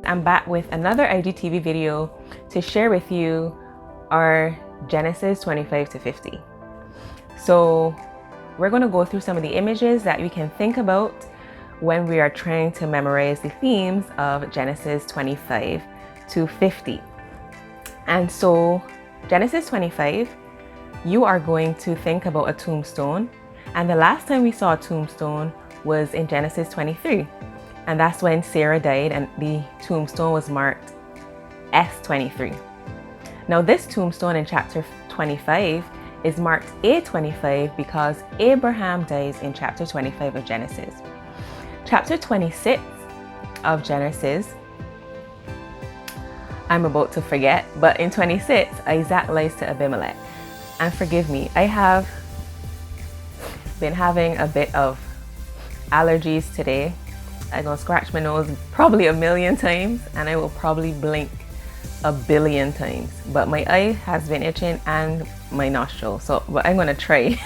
I'm back with another IGTV video to share with you our Genesis 25 to 50. So we're going to go through some of the images that we can think about when we are trying to memorize the themes of Genesis 25 to 50. And so Genesis 25, you are going to think about a tombstone. And the last time we saw a tombstone was in Genesis 23. And that's when Sarah died and the tombstone was marked S23. Now this tombstone in chapter 25 is marked A25 because Abraham dies in chapter 25 of Genesis. Chapter 26 of Genesis, I'm about to forget, but in 26, Isaac lies to Abimelech. And forgive me, I have been having a bit of allergies today. I'm gonna scratch my nose probably a million times and I will probably blink a billion times. But my eye has been itching and my nostril. But I'm gonna try.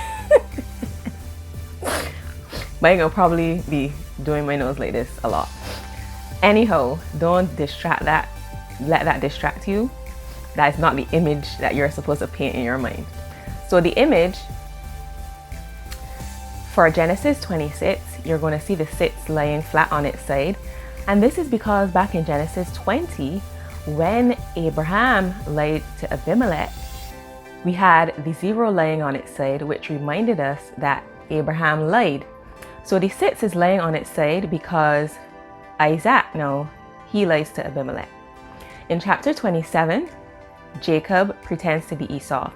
But I'm gonna probably be doing my nose like this a lot. Anyhow, don't let that distract you. That is not the image that you're supposed to paint in your mind. So the image for Genesis 26, you're going to see the sits lying flat on its side. And this is because back in Genesis 20, when Abraham lied to Abimelech, we had the 0 lying on its side, which reminded us that Abraham lied. So the sits is lying on its side because Isaac, now, he lies to Abimelech. In chapter 27, Jacob pretends to be Esau.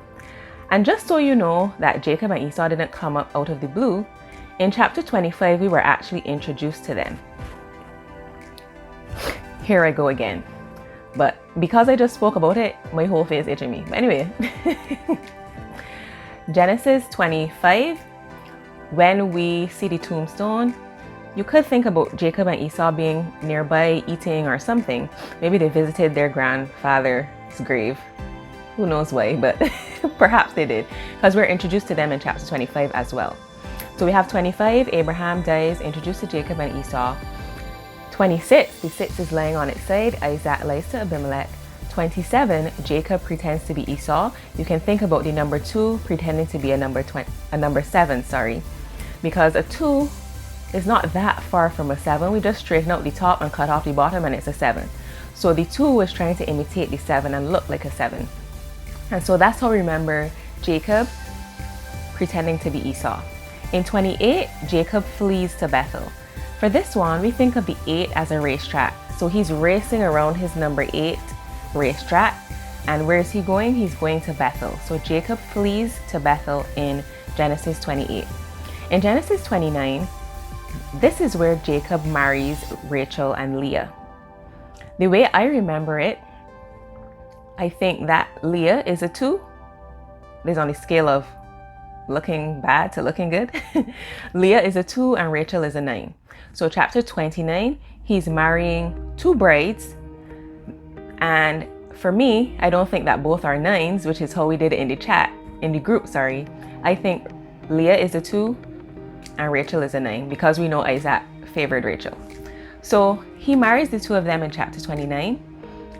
And just so you know that Jacob and Esau didn't come up out of the blue, in chapter 25, we were actually introduced to them. Here I go again. But because I just spoke about it, my whole face itching me. But anyway, Genesis 25, when we see the tombstone, you could think about Jacob and Esau being nearby eating or something. Maybe they visited their grandfather's grave. Who knows why, but perhaps they did, because we're introduced to them in chapter 25 as well. So we have 25, Abraham dies, introduced to Jacob and Esau. 26, the 6 is lying on its side, Isaac lies to Abimelech. 27, Jacob pretends to be Esau. You can think about the number 2 pretending to be a number 7, because a 2 is not that far from a 7. We just straighten out the top and cut off the bottom and it's a 7. So the 2 was trying to imitate the 7 and look like a 7. And so that's how we remember Jacob pretending to be Esau. In 28, Jacob flees to Bethel. For this one, we think of the 8 as a racetrack. So he's racing around his number 8 racetrack. And where is he going? He's going to Bethel. So Jacob flees to Bethel in Genesis 28. In Genesis 29, this is where Jacob marries Rachel and Leah. The way I remember it, I think that Leah is a 2. There's on the scale of looking bad to looking good. Leah is a 2 and Rachel is a 9. So chapter 29, he's marrying 2 brides. And for me, I don't think that both are 9s, which is how we did it in the group. I think Leah is a 2 and Rachel is a 9 because we know Isaac favored Rachel. So he marries the 2 of them in chapter 29.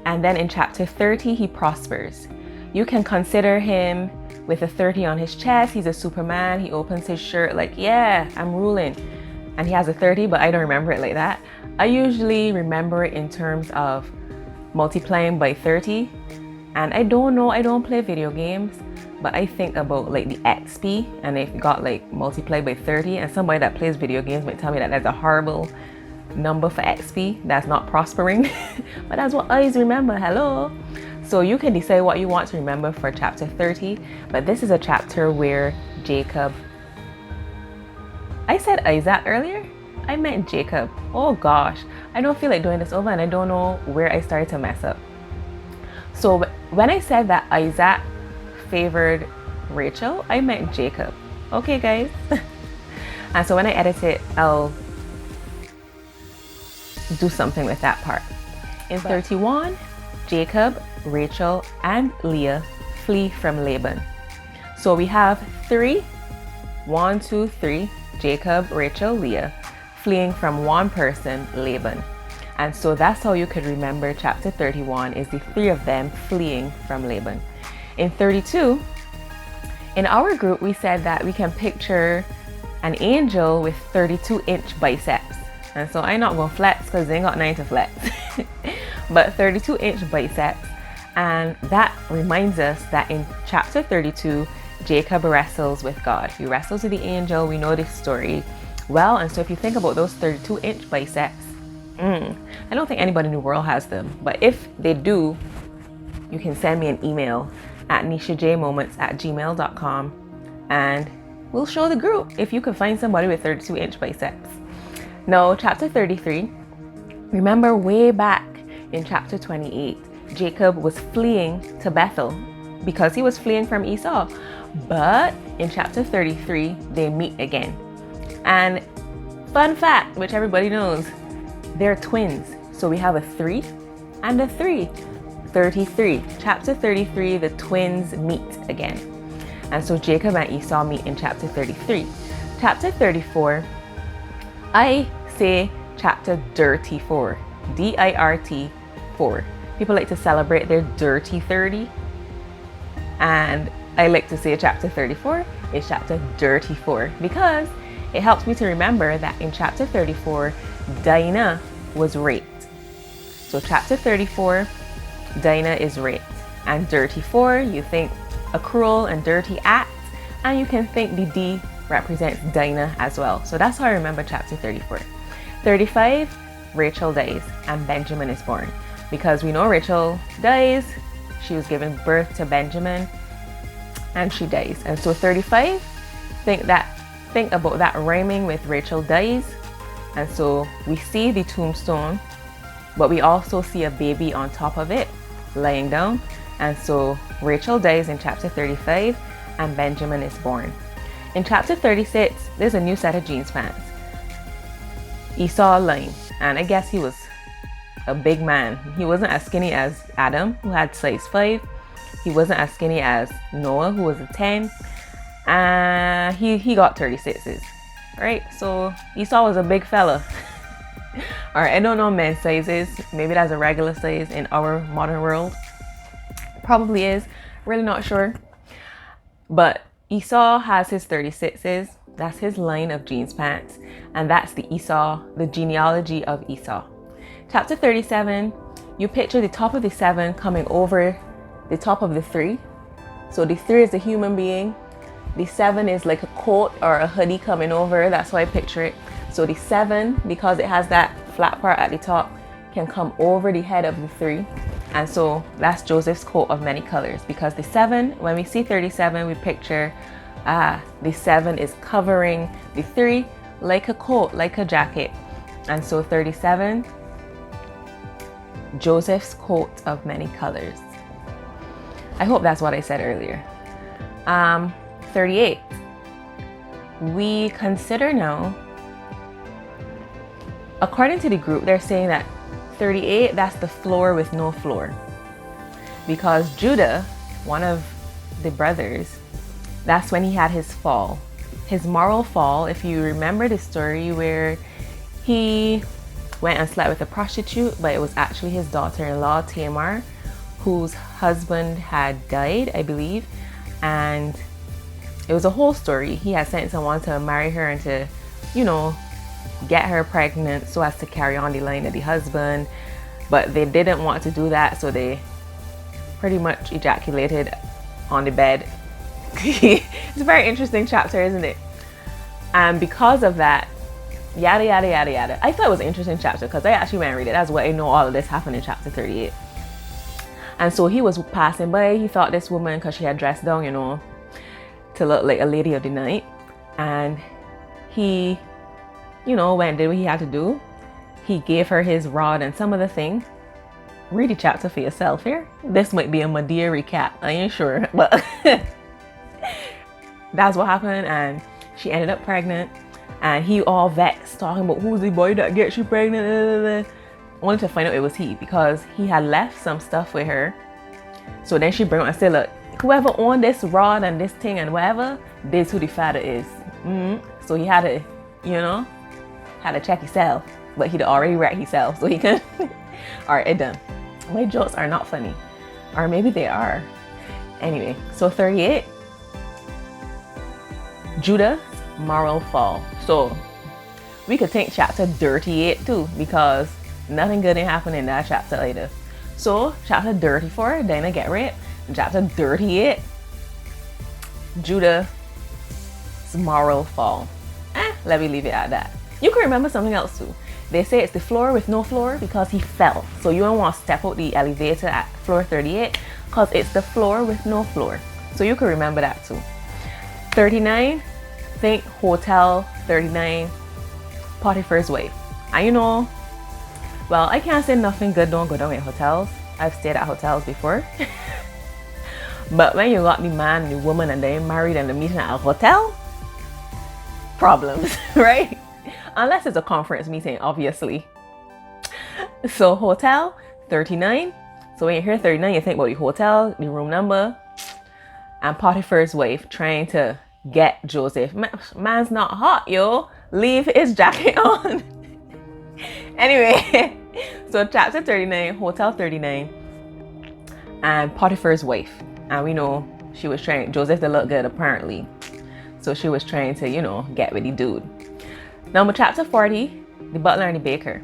And then in chapter 30, he prospers. You can consider him with a 30 on his chest. He's a Superman. He opens his shirt like, yeah, I'm ruling. And he has a 30, but I don't remember it like that. I usually remember it in terms of multiplying by 30. And I don't know, I don't play video games, but I think about like the XP and if it got like multiplied by 30, and somebody that plays video games might tell me that that's a horrible number for XP, that's not prospering. But that's what I always remember. Hello. So you can decide what you want to remember for chapter 30, but this is a chapter where Jacob, I said Isaac earlier, I meant Jacob. Oh gosh, I don't feel like doing this over and I don't know where I started to mess up. So when I said that Isaac favored Rachel, I meant Jacob. Okay guys. And so when I edit it, I'll do something with that part. In 31, Jacob, Rachel, and Leah flee from Laban. So we have 3, 1, 2, 3, Jacob, Rachel, Leah, fleeing from one person, Laban. And so that's how you could remember chapter 31 is the three of them fleeing from Laban. In 32, in our group, we said that we can picture an angel with 32-inch biceps. And so I'm not going to flex because they ain't got 9 to flex. But 32-inch biceps. And that reminds us that in chapter 32, Jacob wrestles with God. He wrestles with the angel. We know this story well. And so if you think about those 32-inch biceps, I don't think anybody in the world has them. But if they do, you can send me an email at neishajmoments@gmail.com and we'll show the group if you can find somebody with 32-inch biceps. Now, chapter 33, remember way back in chapter 28, Jacob was fleeing to Bethel because he was fleeing from Esau. But in chapter 33, they meet again. And fun fact, which everybody knows, they're twins. So we have a 3 and a 3. 33. Chapter 33, the twins meet again. And so Jacob and Esau meet in chapter 33. Chapter 34, I say chapter dirty 4. DIRT 4. People like to celebrate their dirty 30. And I like to say chapter 34 is chapter dirty 4 because it helps me to remember that in chapter 34, Dinah was raped. So chapter 34, Dinah is raped. And dirty 4, you think a cruel and dirty act. And you can think the D represents Dinah as well. So that's how I remember chapter 34. 35, Rachel dies and Benjamin is born. Because we know Rachel dies, she was giving birth to Benjamin and she dies. And so 35, think about that rhyming with Rachel dies. And so we see the tombstone, but we also see a baby on top of it lying down. And so Rachel dies in chapter 35 and Benjamin is born. In chapter 36, there's a new set of jeans pants. Esau line, and I guess he was a big man. He wasn't as skinny as Adam, who had size 5. He wasn't as skinny as Noah, who was a 10. And he got 36s, right? So Esau was a big fella. All right, I don't know men's sizes. Maybe that's a regular size in our modern world. Probably is. Really not sure. But Esau has his 36s. That's his line of jeans pants. And that's the genealogy of Esau. Chapter 37, you picture the top of the 7 coming over the top of the 3. So the 3 is a human being. The 7 is like a coat or a hoodie coming over. That's how I picture it. So the 7, because it has that flat part at the top, can come over the head of the 3. And so that's Joseph's coat of many colors. Because the 7, when we see 37, we picture the 7 is covering the 3 like a coat, like a jacket. And so 37, Joseph's coat of many colors. I hope that's what I said earlier. 38. We consider now, according to the group, they're saying that 38, that's the floor with no floor. Because Judah, one of the brothers, that's when he had his fall. His moral fall, if you remember the story where he went and slept with a prostitute, but it was actually his daughter-in-law, Tamar, whose husband had died, I believe. And it was a whole story. He had sent someone to marry her and to, get her pregnant so as to carry on the line of the husband. But they didn't want to do that, so they pretty much ejaculated on the bed. It's a very interesting chapter, isn't it? And because of that, yada, yada, yada, yada. I thought it was an interesting chapter because I actually went and read it. That's why I know all of this happened in chapter 38. And so he was passing by. He thought this woman, because she had dressed down, to look like a lady of the night. And he, went and did what he had to do. He gave her his rod and some of the thing. Read the chapter for yourself here. This might be a Medea recap. I ain't sure. But that's what happened. And she ended up pregnant. And he all vexed, talking about who's the boy that gets you pregnant. Only to find out it was he, because he had left some stuff with her. So then she bring up and said, look, whoever owned this rod and this thing and whatever, this who the father is. So he had to, had to check himself. but he'd already wrecked himself, so he can. Alright, it done. My jokes are not funny. Or maybe they are. Anyway, so 38, Judah's moral fall. So we could think chapter 38 too, because nothing good ain't happened in that chapter either. So chapter 34, Dinah get raped. And chapter 38, Judah's moral fall. Let me leave it at that. You can remember something else too. They say it's the floor with no floor because he fell. So you don't want to step out the elevator at floor 38 because it's the floor with no floor. So you can remember that too. 39, think Hotel 39, Potiphar's wife. And you know, well, I can't say nothing good don't go down in hotels. I've stayed at hotels before. But when you got the man and the woman and they're married and they're meeting at a hotel, problems, right? Unless it's a conference meeting, obviously. So Hotel 39. So when you hear 39, you think about the hotel, the room number, and Potiphar's wife trying to get Joseph. Man's not hot, yo. Leave his jacket on. Anyway, so chapter 39, Hotel 39, and Potiphar's wife. And we know she was trying, Joseph to look good apparently. So she was trying to, you know, get with the dude. Number chapter 40, the butler and the baker.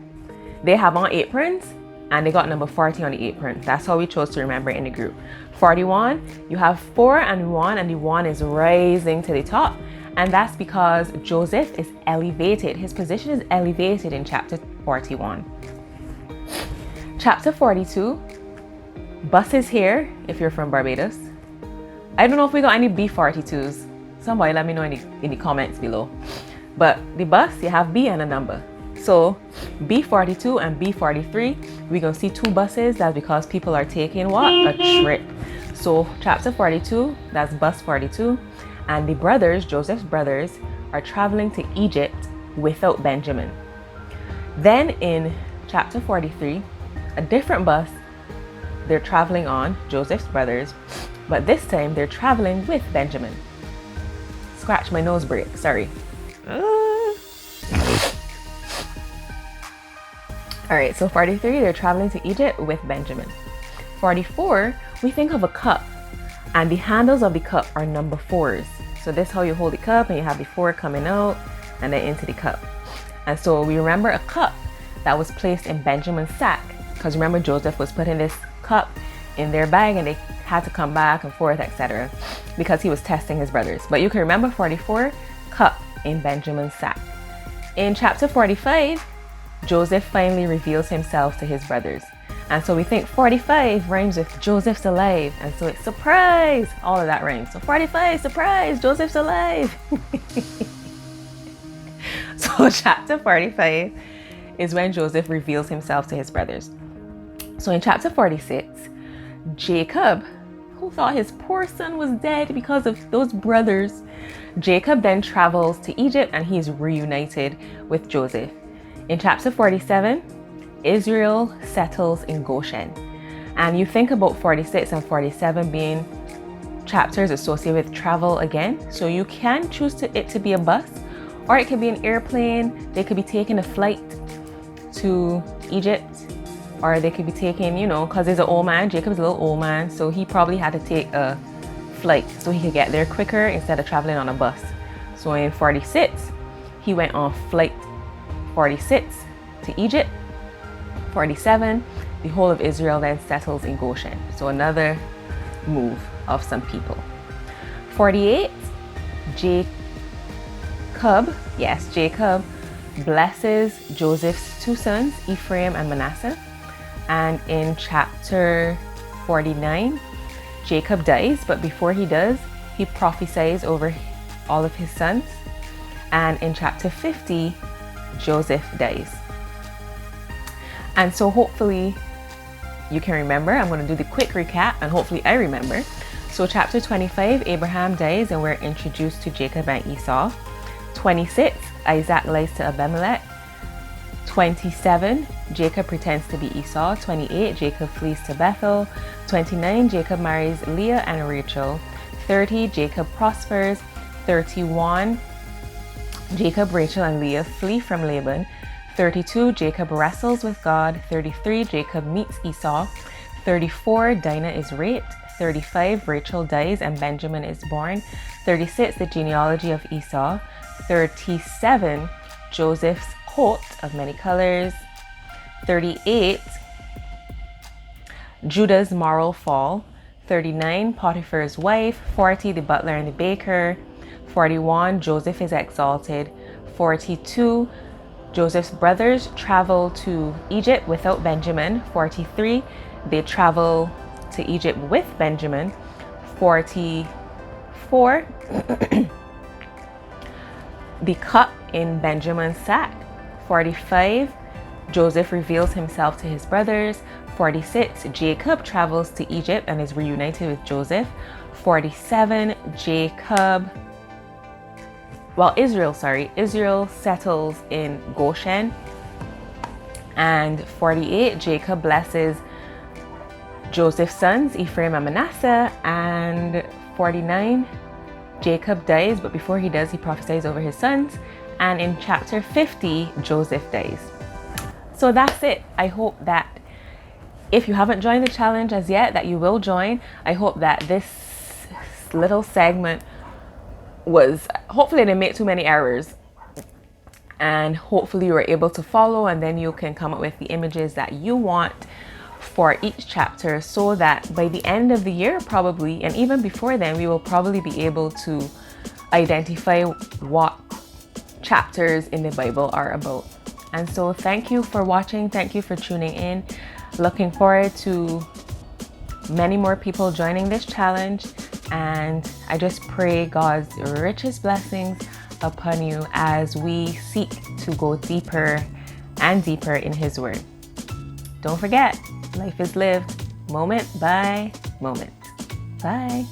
They have on aprons and they got number 40 on the apron. That's how we chose to remember in the group. 41, you have 4 and 1, and the 1 is rising to the top. And that's because Joseph is elevated. His position is elevated in chapter 41. Chapter 42, bus is here if you're from Barbados. I don't know if we got any B42s. Somebody let me know in the comments below. But the bus, you have B and a number. So B42 and B43, we're going to see 2 buses. That's because people are taking what? A trip. So chapter 42, that's bus 42. And the brothers, Joseph's brothers, are traveling to Egypt without Benjamin. Then in chapter 43, a different bus they're traveling on, Joseph's brothers, but this time they're traveling with Benjamin. Scratch my nose break, sorry. Alright, so 43, they're traveling to Egypt with Benjamin. 44, we think of a cup, and the handles of the cup are number 4s. So this is how you hold the cup, and you have the 4 coming out and then into the cup. And so we remember a cup that was placed in Benjamin's sack, because remember Joseph was putting this cup in their bag and they had to come back and forth, etc., because he was testing his brothers. But you can remember 44, cup in Benjamin's sack. In chapter 45, Joseph finally reveals himself to his brothers. And so we think 45 rhymes with Joseph's alive. And so it's surprise. All of that rhymes. So 45, surprise, Joseph's alive. So chapter 45 is when Joseph reveals himself to his brothers. So in chapter 46, Jacob, who thought his poor son was dead because of those brothers, Jacob then travels to Egypt and he's reunited with Joseph. In chapter 47, Israel settles in Goshen. And you think about 46 and 47 being chapters associated with travel again. So you can choose it to be a bus, or it could be an airplane. They could be taking a flight to Egypt, or they could be taking, you know, because there's an old man. Jacob's a little old man, so he probably had to take a flight so he could get there quicker instead of traveling on a bus. So in 46, he went on flight 46 to Egypt. 47, the whole of Israel then settles in Goshen. So another move of some people. 48, Jacob blesses Joseph's 2 sons, Ephraim and Manasseh. And in chapter 49, Jacob dies, but before he does, he prophesies over all of his sons. And in chapter 50, Joseph dies. And so hopefully you can remember. I'm going to do the quick recap and hopefully I remember. So chapter 25, Abraham dies and we're introduced to Jacob and Esau. 26, Isaac lies to Abimelech. 27, Jacob pretends to be Esau. 28, Jacob flees to Bethel. 29, Jacob marries Leah and Rachel. 30, Jacob prospers. 31, Jacob, Rachel, and Leah flee from Laban. 32, Jacob wrestles with God. 33, Jacob meets Esau. 34, Dinah is raped. 35, Rachel dies and Benjamin is born. 36, the genealogy of Esau. 37, Joseph's coat of many colors. 38, Judah's moral fall. 39, Potiphar's wife. 40, the butler and the baker. 41, Joseph is exalted. 42, Joseph's brothers travel to Egypt without Benjamin. 43, they travel to Egypt with Benjamin. 44, the cup in Benjamin's sack. 45, Joseph reveals himself to his brothers. 46, Jacob travels to Egypt and is reunited with Joseph. 47, Israel settles in Goshen. And 48, Jacob blesses Joseph's sons, Ephraim and Manasseh. And 49, Jacob dies, but before he does, he prophesies over his sons. And in chapter 50, Joseph dies. So that's it. I hope that if you haven't joined the challenge as yet, that you will join. I hope that this little segment hopefully didn't make too many errors, and hopefully you were able to follow, and then you can come up with the images that you want for each chapter, so that by the end of the year probably, and even before then, we will probably be able to identify what chapters in the Bible are about. And so thank you for watching. Thank you for tuning in. Looking forward to many more people joining this challenge. And I just pray God's richest blessings upon you as we seek to go deeper and deeper in His Word. Don't forget, life is lived moment by moment. Bye.